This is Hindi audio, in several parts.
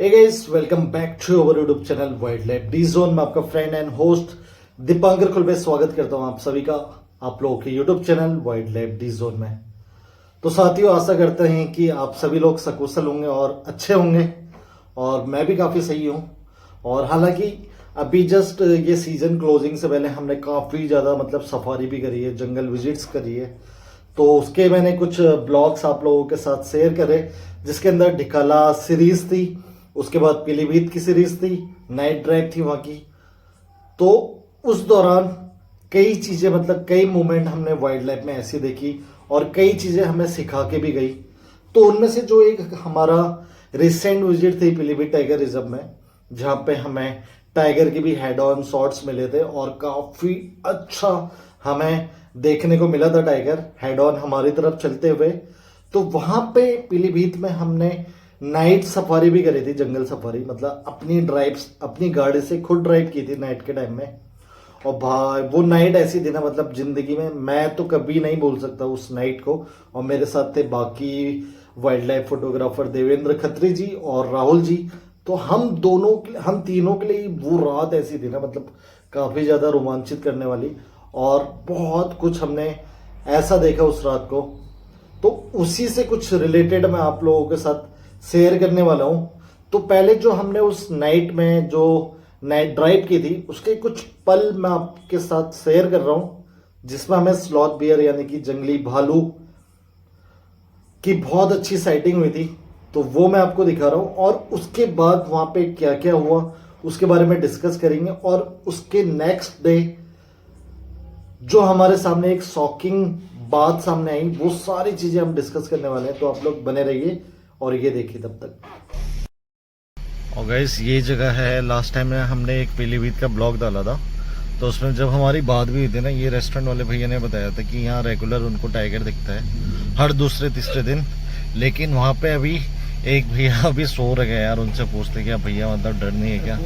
Hey guys, welcome back to our YouTube channel wild life D zone में आपका friend and host Deepankar Khulbe स्वागत करता हूं आप सभी का आप लोगों के YouTube channel wild life D zone में। तो साथियों, आशा करते हैं कि आप सभी लोग सकुशल होंगे और अच्छे होंगे और मैं भी काफ़ी सही हूं। और हालांकि अभी जस्ट ये सीजन क्लोजिंग से पहले हमने काफ़ी ज़्यादा सफारी भी करी है, जंगल विजिट्स करी है। तो उसके मैंने कुछ ब्लॉग्स आप लोगों के साथ शेयर करे, जिसके अंदर ढिकाला सीरीज थी, उसके बाद पीलीभीत की सीरीज थी, नाइट ड्राइव थी वहाँ की। तो उस दौरान कई चीज़ें कई मोमेंट हमने वाइल्ड लाइफ में ऐसी देखी और कई चीज़ें हमें सिखा के भी गई। तो उनमें से जो एक हमारा रिसेंट विजिट थी पीलीभीत टाइगर रिजर्व में, जहाँ पे हमें टाइगर की भी हेड ऑन शॉट्स मिले थे और काफ़ी अच्छा हमें देखने को मिला था टाइगर हेड ऑन हमारी तरफ चलते हुए। तो वहाँ पे पीलीभीत में हमने नाइट सफारी भी करी थी, जंगल सफारी, अपनी ड्राइव्स अपनी गाड़ी से खुद ड्राइव की थी नाइट के टाइम में। और भाई वो नाइट ऐसी थी ना, जिंदगी में मैं तो कभी नहीं भूल सकता उस नाइट को। और मेरे साथ थे बाकी wild life photographer Devendra Khatri ji और राहुल जी। तो हम तीनों के लिए वो रात ऐसी थी ना, काफी ज्यादा रोमांचित करने वाली। और बहुत कुछ हमने ऐसा देखा उस रात को। तो उसी से कुछ रिलेटेड मैं आप लोगों के साथ शेयर करने वाला हूं। तो पहले जो हमने उस नाइट में जो नाइट ड्राइव की थी, उसके कुछ पल मैं आपके साथ शेयर कर रहा हूं, जिसमें हमें स्लॉथ बियर यानी कि जंगली भालू की बहुत अच्छी साइटिंग हुई थी। तो वो मैं आपको दिखा रहा हूं और उसके बाद वहां पे क्या क्या हुआ उसके बारे में डिस्कस करेंगे। और उसके नेक्स्ट डे जो हमारे सामने एक शॉकिंग बात सामने आई, वो सारी चीजें हम डिस्कस करने वाले हैं। तो आप लोग बने रहिए और ये देखिए तब तक। और गाइस, ये जगह है, लास्ट टाइम में हमने एक पीलीभीत का ब्लॉग डाला था, तो उसमें जब हमारी बात भी हुई थी ना, ये रेस्टोरेंट वाले भैया ने बताया था कि यहाँ रेगुलर उनको टाइगर दिखता है हर दूसरे तीसरे दिन। लेकिन वहाँ पे अभी एक भैया अभी सो रहे यार, उनसे पूछते क्या भैया डर नहीं है क्या?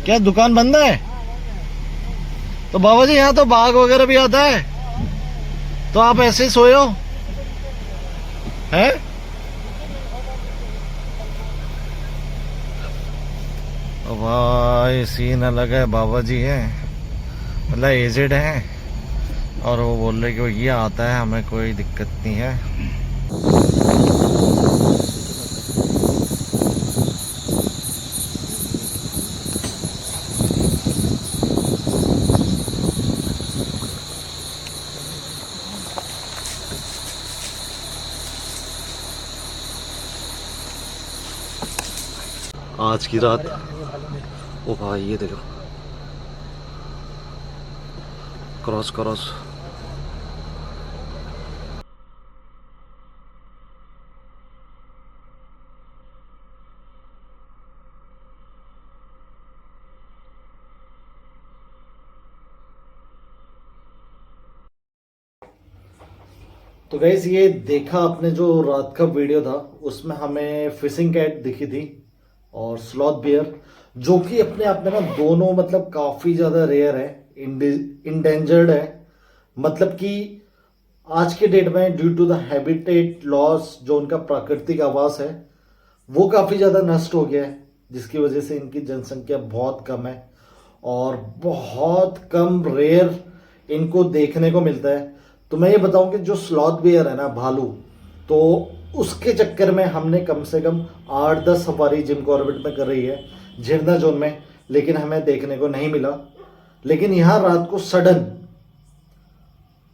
क्या दुकान बंद है? तो बाबा जी यहाँ तो बाघ वगैरह भी आता है, तो आप ऐसे ही सोए हो है? भाई सीन अलग है, बाबा जी हैं, एजेड हैं और वो बोल रहे कि ये आता है, हमें कोई दिक्कत नहीं है। आज की रात, ओ भाई ये देखो, क्रॉस क्रॉस। तो गैस, ये देखा आपने जो रात का वीडियो था, उसमें हमें फिशिंग कैट दिखी थी और स्लॉथ बियर, जो कि अपने आप में ना दोनों काफी ज्यादा रेयर है, इंडेंजर्ड है। कि आज के डेट में due to the habitat loss, जो उनका प्राकृतिक आवास है वो काफी ज्यादा नष्ट हो गया है, जिसकी वजह से इनकी जनसंख्या बहुत कम है और बहुत कम रेयर इनको देखने को मिलता है। तो मैं ये बताऊं कि जो स्लॉथ बियर है ना, भालू, तो उसके चक्कर में हमने कम से कम 8-10 सफारी जिम कॉर्बेट में कर रही है, झिरना जोन में, लेकिन हमें देखने को नहीं मिला। लेकिन यहाँ रात को सडन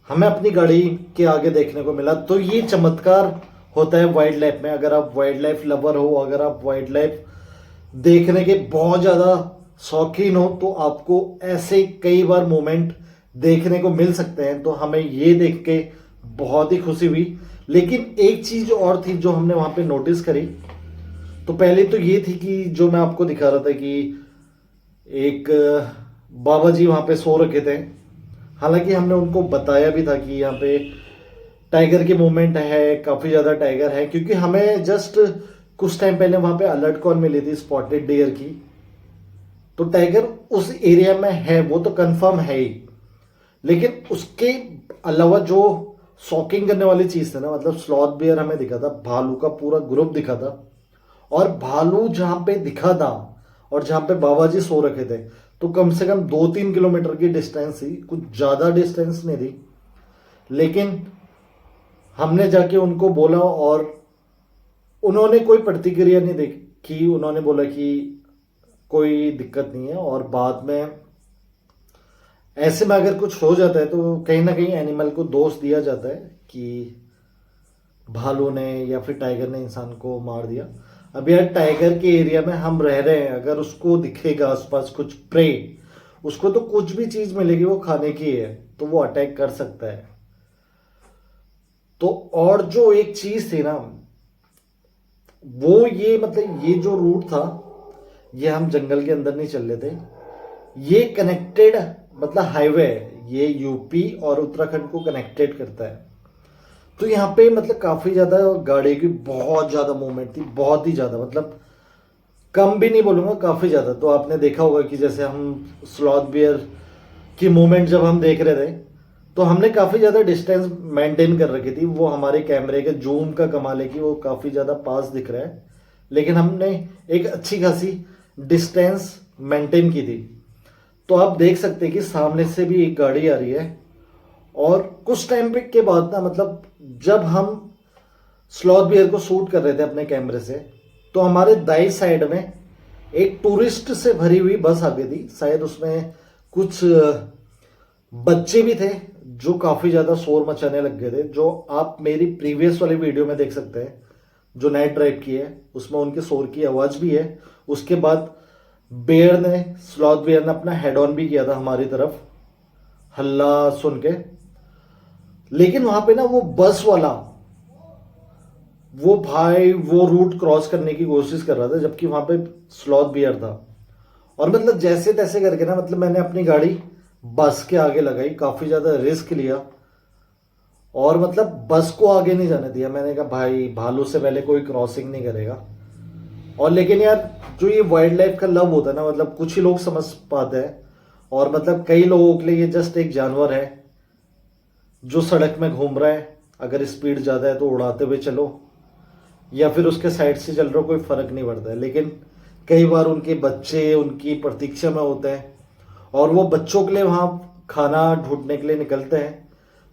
हमें अपनी गाड़ी के आगे देखने को मिला। तो ये चमत्कार होता है वाइल्ड लाइफ में। अगर आप वाइल्ड लाइफ लवर हो, अगर आप वाइल्ड लाइफ देखने के बहुत ज्यादा शौकीन हो, तो आपको ऐसे कई बार मोमेंट देखने को मिल सकते हैं। तो हमें ये देख के बहुत ही खुशी हुई। लेकिन एक चीज और थी जो हमने वहां पे नोटिस करी। तो पहले तो ये थी कि जो मैं आपको दिखा रहा था कि एक बाबा जी वहां पे सो रखे थे। हालांकि हमने उनको बताया भी था कि यहाँ पे टाइगर की मूवमेंट है, काफी ज्यादा टाइगर है, क्योंकि हमें जस्ट कुछ टाइम पहले वहां पे अलर्ट कॉल मिली थी स्पॉटेड डियर की। तो टाइगर उस एरिया में है, वो तो कंफर्म है ही। लेकिन उसके अलावा जो शॉकिंग करने वाली चीज थी ना, मतलब स्लॉथ बियर हमें दिखा था, भालू का पूरा ग्रुप दिखा था, और भालू जहां पे दिखा था और जहां पे बाबा जी सो रखे थे, तो कम से कम 2-3 किलोमीटर की डिस्टेंस थी, कुछ ज्यादा डिस्टेंस नहीं थी। लेकिन हमने जाके उनको बोला और उन्होंने कोई प्रतिक्रिया नहीं देखी। उन्होंने बोला कि कोई दिक्कत नहीं है, और बाद में ऐसे में अगर कुछ हो जाता है तो कहीं ना कहीं एनिमल को दोष दिया जाता है कि भालू ने या फिर टाइगर ने इंसान को मार दिया। अब यार टाइगर के एरिया में हम रह रहे हैं, अगर उसको दिखेगा आसपास कुछ प्रे, उसको तो कुछ भी चीज मिलेगी वो खाने की है, तो वो अटैक कर सकता है। तो और जो एक चीज थी ना, वो ये मतलब ये जो रूट था, ये हम जंगल के अंदर नहीं चल रहे थे, ये कनेक्टेड मतलब हाईवे है, ये यूपी और उत्तराखंड को कनेक्टेड करता है। तो यहाँ पे मतलब काफी ज्यादा गाड़ी की बहुत ज्यादा मूवमेंट थी, बहुत ही ज्यादा, मतलब कम भी नहीं बोलूंगा, काफी ज्यादा। तो आपने देखा होगा कि जैसे हम स्लॉथ बियर की मूवमेंट जब हम देख रहे थे, तो हमने काफी ज्यादा डिस्टेंस मेंटेन कर रखी थी। वो हमारे कैमरे के जूम का कमाल है कि वो काफी ज्यादा पास दिख रहा है, लेकिन हमने एक अच्छी खासी डिस्टेंस मेंटेन की थी। तो आप देख सकते हैं कि सामने से भी एक गाड़ी आ रही है, और कुछ टाइम के बाद ना, मतलब जब हम स्लॉथ बियर को शूट कर रहे थे अपने कैमरे से, तो हमारे दाई साइड में एक टूरिस्ट से भरी हुई बस आ गई थी। शायद उसमें कुछ बच्चे भी थे जो काफी ज्यादा शोर मचाने लग गए थे, जो आप मेरी प्रीवियस वाली वीडियो में देख सकते हैं, जो नाइट ड्राइव की है, उसमें उनके शोर की आवाज भी है। उसके बाद स्लॉथ बियर ने अपना हेड ऑन भी किया था हमारी तरफ, हल्ला सुन के। लेकिन वहां पे ना वो बस वाला, वो भाई वो रूट क्रॉस करने की कोशिश कर रहा था, जबकि वहां पे स्लॉथ बियर था। और मतलब जैसे तैसे करके ना, मतलब मैंने अपनी गाड़ी बस के आगे लगाई, काफी ज्यादा रिस्क लिया, और मतलब बस को आगे नहीं जाने दिया। मैंने कहा भाई भालू से पहले कोई क्रॉसिंग नहीं करेगा। और लेकिन यार जो ये वाइल्ड लाइफ का लव होता है ना, मतलब कुछ ही लोग समझ पाते हैं, और मतलब कई लोगों के लिए ये जस्ट एक जानवर है जो सड़क में घूम रहा है। अगर स्पीड ज्यादा है तो उड़ाते हुए चलो, या फिर उसके साइड से चल रहे हो, कोई फर्क नहीं पड़ता है। लेकिन कई बार उनके बच्चे उनकी प्रतीक्षा में होते हैं, और वो बच्चों के लिए वहां खाना ढूंढने के लिए निकलते हैं।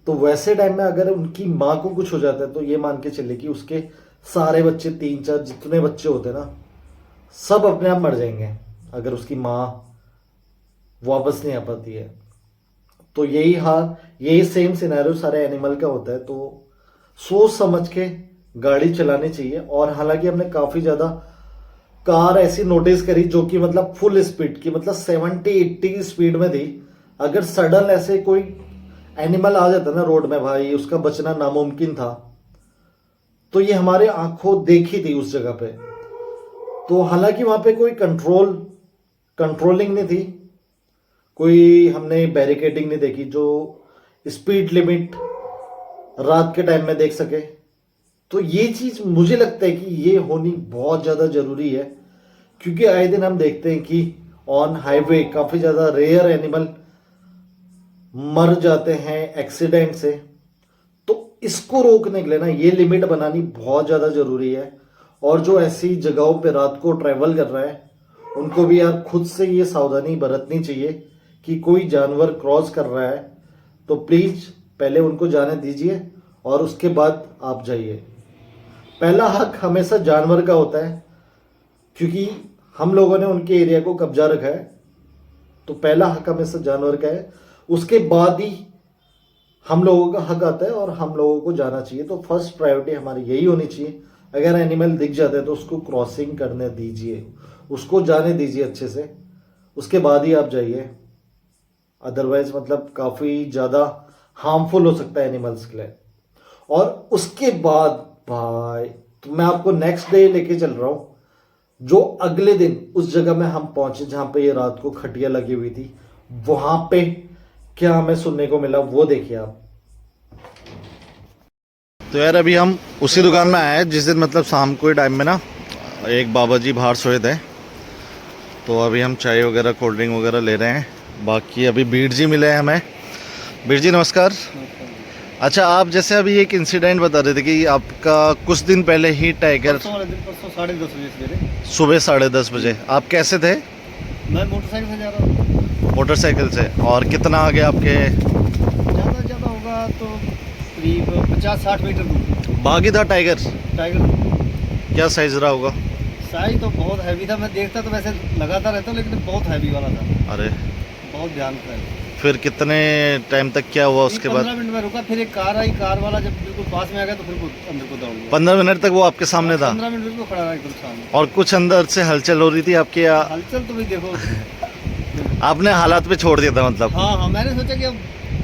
तो वैसे टाइम में अगर उनकी माँ को कुछ हो जाता है, तो ये मान के चले कि उसके सारे बच्चे, 3-4 जितने बच्चे होते हैं ना, सब अपने आप मर जाएंगे अगर उसकी माँ वापस नहीं आ पाती है। तो यही हाल, यही सेम सिनेरियो सारे एनिमल का होता है। तो सोच समझ के गाड़ी चलानी चाहिए। और हालांकि हमने काफी ज्यादा कार ऐसी नोटिस करी जो कि मतलब फुल स्पीड की, मतलब 70-80 की स्पीड में थी। अगर सडन ऐसे कोई एनिमल आ जाता ना रोड में, भाई उसका बचना नामुमकिन था। तो ये हमारे आंखों देखी थी उस जगह पे। तो हालांकि वहां पे कोई कंट्रोलिंग नहीं थी, कोई हमने बैरिकेडिंग नहीं देखी जो स्पीड लिमिट रात के टाइम में देख सके। तो ये चीज मुझे लगता है कि ये होनी बहुत ज्यादा जरूरी है, क्योंकि आए दिन हम देखते हैं कि ऑन हाईवे काफी ज्यादा रेयर एनिमल मर जाते हैं एक्सीडेंट से। तो इसको रोकने के लिए ना ये लिमिट बनानी बहुत ज्यादा जरूरी है। और जो ऐसी जगहों पे रात को ट्रैवल कर रहा है, उनको भी यार खुद से ये सावधानी बरतनी चाहिए कि कोई जानवर क्रॉस कर रहा है तो प्लीज पहले उनको जाने दीजिए, और उसके बाद आप जाइए। पहला हक हमेशा जानवर का होता है, क्योंकि हम लोगों ने उनके एरिया को कब्जा रखा है। तो पहला हक हमेशा जानवर का है, उसके बाद ही हम लोगों का हक आता है और हम लोगों को जाना चाहिए। तो फर्स्ट प्रायोरिटी हमारी यही होनी चाहिए। अगर एनिमल दिख जाता है तो उसको क्रॉसिंग करने दीजिए, उसको जाने दीजिए अच्छे से, उसके बाद ही आप जाइए। अदरवाइज मतलब काफी ज्यादा हार्मफुल हो सकता है एनिमल्स के लिए। और उसके बाद भाई तो मैं आपको नेक्स्ट डे लेके चल रहा हूं, जो अगले दिन उस जगह में हम पहुंचे जहां पे ये रात को खटिया लगी हुई थी। वहां पे क्या हमें सुनने को मिला वो देखिए आप। तो यार अभी हम उसी दुकान में आए हैं जिस दिन मतलब शाम को टाइम में ना एक बाबा जी बाहर सोए थे। तो अभी हम चाय वगैरह कोल्ड ड्रिंक वगैरह ले रहे हैं। बाकी अभी बीर जी मिले हैं हमें। बीर जी नमस्कार। अच्छा, आप जैसे अभी एक इंसिडेंट बता रहे थे कि आपका कुछ दिन पहले ही टाइगर परसों वाले दिन, परसों 10:30 बजे सवेरे सुबह 10:30 बजे, आप कैसे थे? मैं मोटरसाइकिल से जा रहा हूँ। मोटरसाइकिल से। और कितना आगे आपके? ज़्यादा से ज़्यादा होगा तो करीब 50-60 मीटर दूर भागी था टाइगर? टाइगर। क्या साइज रहा होगा? साइज तो बहुत हैवी था, मैं देखता तो वैसे लगाता रहता हूँ, लेकिन बहुत हैवी वाला था, अरे, बहुत ध्यान था। फिर कितने टाइम तक क्या हुआ उसके बाद? 15 मिनट में रुका, फिर एक कार आई, कार वाला जब बिल्कुल पास में आ गया तो फिर वो अंदर को दौड़ गया। 15 मिनट तक वो आपके सामने था? 15 मिनट बिल्कुल खड़ा रहा एकदम सामने। और कुछ अंदर से हलचल हो रही थी आपके, या हलचल तो भाई देखो। आपने हालात पे छोड़ दिया था मतलब? हाँ हाँ, मैंने सोचा कि अब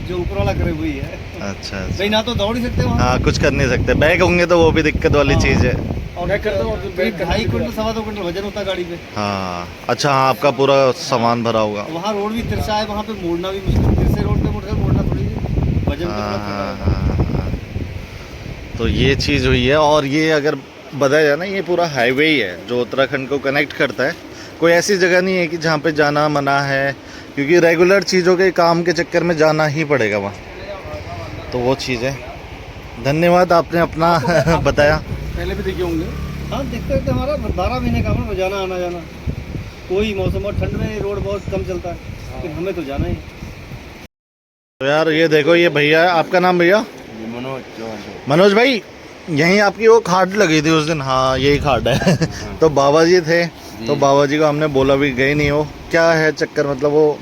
जो ऊपर वाला करे वही है। अच्छा भाई अच्छा। ना तो दौड़ ही सकते वहाँ। हाँ, कुछ कर नहीं सकते, बैग होंगे तो वो भी दिक्कत वाली हाँ। चीज़ है। और 2.5 क्विंटल 2.25 क्विंटल वजन होता है गाड़ी पे। हाँ अच्छा, हाँ, आपका पूरा सामान भरा होगा। वहाँ रोड भी तिरछा है, वहाँ पे मोड़ना भी मुश्किल, तिरछे रोड पे मोटरसाइकिल मोड़ना थोड़ी वजन तो हाँ थोड़ा छोटा हाँ होता है। हाँ हाँ। तो ये चीज़ हुई है। और ये अगर बताया जाए ना, ये पूरा हाईवे ही है जो उत्तराखंड को कनेक्ट करता है। कोई ऐसी जगह नहीं है कि जहाँ पे जाना मना है, क्योंकि रेगुलर चीज़ों के काम के चक्कर में जाना ही पड़ेगा वहाँ। तो वो चीज़ है। धन्यवाद, आपने अपना बताया। पहले भी देखे होंगे। हाँ, देखते रहते, हमारा 12 महीने का हमारा रोजाना आना जाना, कोई मौसम। और ठंड में रोड बहुत कम चलता है, लेकिन हमें तो जाना ही। तो यार ये देखो, ये भैया, आपका नाम भैया? मनोज। मनोज भाई, यहीं आपकी वो खाट लगी थी उस दिन? हाँ, यही खाट है। तो बाबा जी थे, तो बाबा जी को हमने बोला भी गए नहीं हो, क्या है चक्कर, मतलब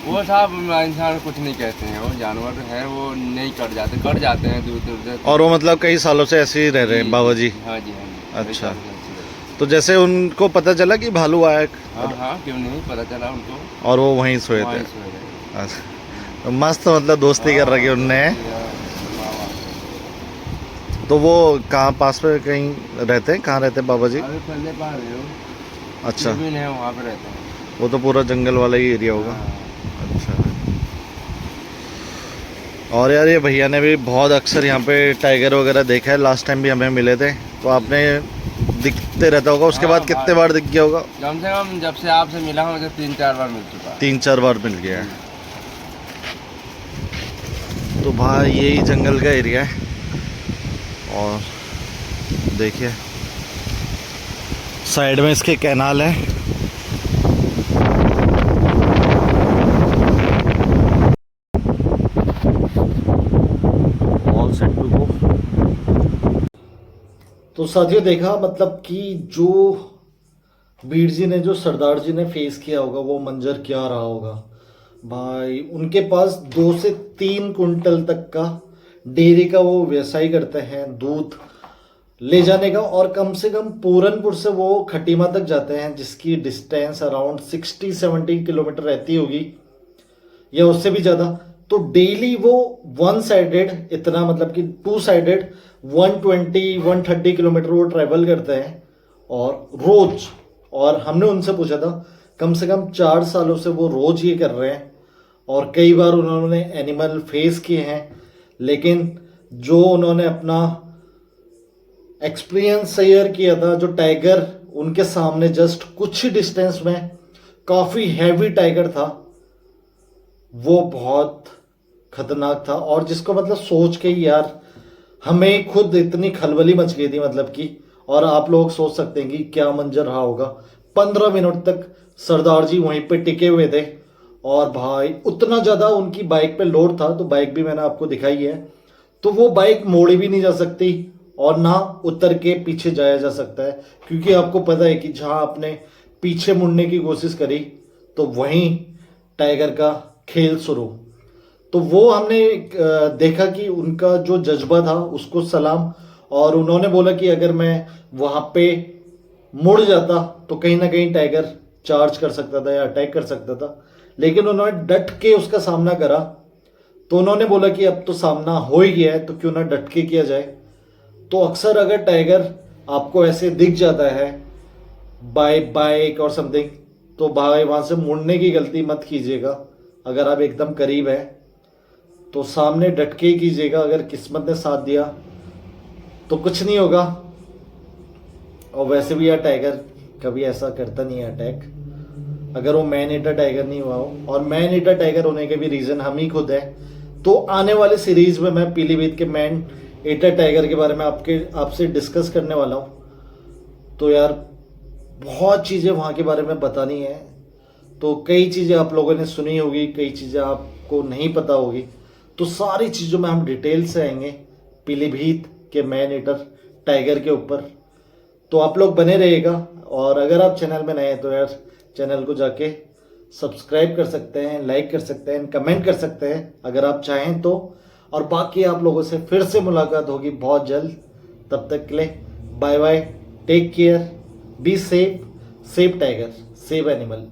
वो साहब इंसान कुछ नहीं कहते हैं, वो जानवर है, वो नहीं कट जाते हैं दूर दूर से। और वो मतलब कई सालों से ऐसे ही रह रहे हैं बाबा जी? हाँ जी, हाँ जी। अच्छा। तो जैसे उनको पता चला कि भालू आया है, हाँ हाँ, क्यों नहीं पता चला उनको। और वो वहीं सोए वहीं थे? सोए रहे। अच्छा। तो मस्त, मतलब दोस्ती कर रखी उनने। तो वो कहाँ पास में कहीं रहते हैं? कहाँ रहते हैं बाबा जी? अरे पहले पा रहे हो। अच्छा, जमीन है वहाँ पे रहते हैं। वो तो पूरा जंगल वाला ही एरिया होगा। हाँ। अच्छा। और यार ये भैया ने भी बहुत अक्सर यहाँ पे टाइगर वगैरह देखा है, लास्ट टाइम भी हमें मिले थे, तो आपने दिखते रहता होगा, उसके बाद कितने बार दिख गया होगा? कम से कम जब से आपसे मिला हूँ तो 3-4 बार मिल चुका है। 3-4 बार मिल गया है। तो भाई यही जंगल का एरिया है। और देखिए साइड में इसके कैनाल है। All set to go. तो साथियों, देखा मतलब कि जो बीर जी ने, जो सरदार जी ने फेस किया होगा, वो मंजर क्या रहा होगा भाई। उनके पास 2 से 3 कुंटल तक का डेयरी का वो व्यवसाय करते हैं, दूध ले जाने का। और कम से कम पूरनपुर से वो खटीमा तक जाते हैं, जिसकी डिस्टेंस अराउंड 60-70 किलोमीटर रहती होगी, या उससे भी ज़्यादा। तो डेली वो 1 साइडेड, इतना मतलब कि 2 साइडेड 120-130 किलोमीटर वो ट्रैवल करते हैं, और रोज। और हमने उनसे पूछा था, कम से कम 4 सालों से वो रोज ये कर रहे हैं, और कई बार उन्होंने एनिमल फेस किए हैं, लेकिन जो उन्होंने अपना एक्सपीरियंस शेयर किया था, जो टाइगर उनके सामने जस्ट कुछ ही डिस्टेंस में काफ़ी हैवी टाइगर था, वो बहुत खतरनाक था। और जिसको मतलब सोच के ही यार हमें खुद इतनी खलबली मच गई थी, मतलब कि। और आप लोग सोच सकते हैं कि क्या मंजर रहा होगा। 15 मिनट तक सरदार जी वहीं पे टिके हुए थे, और भाई उतना ज़्यादा उनकी बाइक पे लोड था, तो बाइक भी मैंने आपको दिखाई है। तो वो बाइक मोड़ी भी नहीं जा सकती, और ना उतर के पीछे जाया जा सकता है, क्योंकि आपको पता है कि जहाँ आपने पीछे मुड़ने की कोशिश करी तो वहीं टाइगर का खेल शुरू। तो वो हमने देखा कि उनका जो जज्बा था उसको सलाम। और उन्होंने बोला कि अगर मैं वहाँ पे मुड़ जाता तो कहीं ना कहीं टाइगर चार्ज कर सकता था या अटैक कर सकता था, लेकिन उन्होंने डट के उसका सामना करा। तो उन्होंने बोला कि अब तो सामना हो ही गया है, तो क्यों ना डट के किया जाए। तो अक्सर अगर टाइगर आपको ऐसे दिख जाता है बाय बाइक और समथिंग, तो भाई वहाँ से मुड़ने की गलती मत कीजिएगा। अगर आप एकदम करीब है तो सामने डट के ही कीजिएगा, अगर किस्मत ने साथ दिया तो कुछ नहीं होगा। और वैसे भी यार टाइगर कभी ऐसा करता नहीं है अटैक, अगर वो मैन ईटर टाइगर नहीं हुआ हो। और मैन ईटर टाइगर होने के भी रीज़न हम ही खुद है, तो आने वाले सीरीज में मैं पीलीभीत के मैन एटर टाइगर के बारे में आपसे डिस्कस करने वाला हूँ। तो यार बहुत चीज़ें वहाँ के बारे में बतानी है। तो कई चीज़ें आप लोगों ने सुनी होगी, कई चीज़ें आपको नहीं पता होगी, तो सारी चीज़ों में हम डिटेल से आएंगे पीलीभीत के मैन एटर टाइगर के ऊपर। तो आप लोग बने रहिएगा, और अगर आप चैनल में नए हैं तो यार चैनल को जाके सब्सक्राइब कर सकते हैं, लाइक कर सकते हैं, कमेंट कर सकते हैं अगर आप चाहें तो। और बाकी आप लोगों से फिर से मुलाकात होगी बहुत जल्द। तब तक के लिए bye bye, take care, be safe, save tiger, save animal.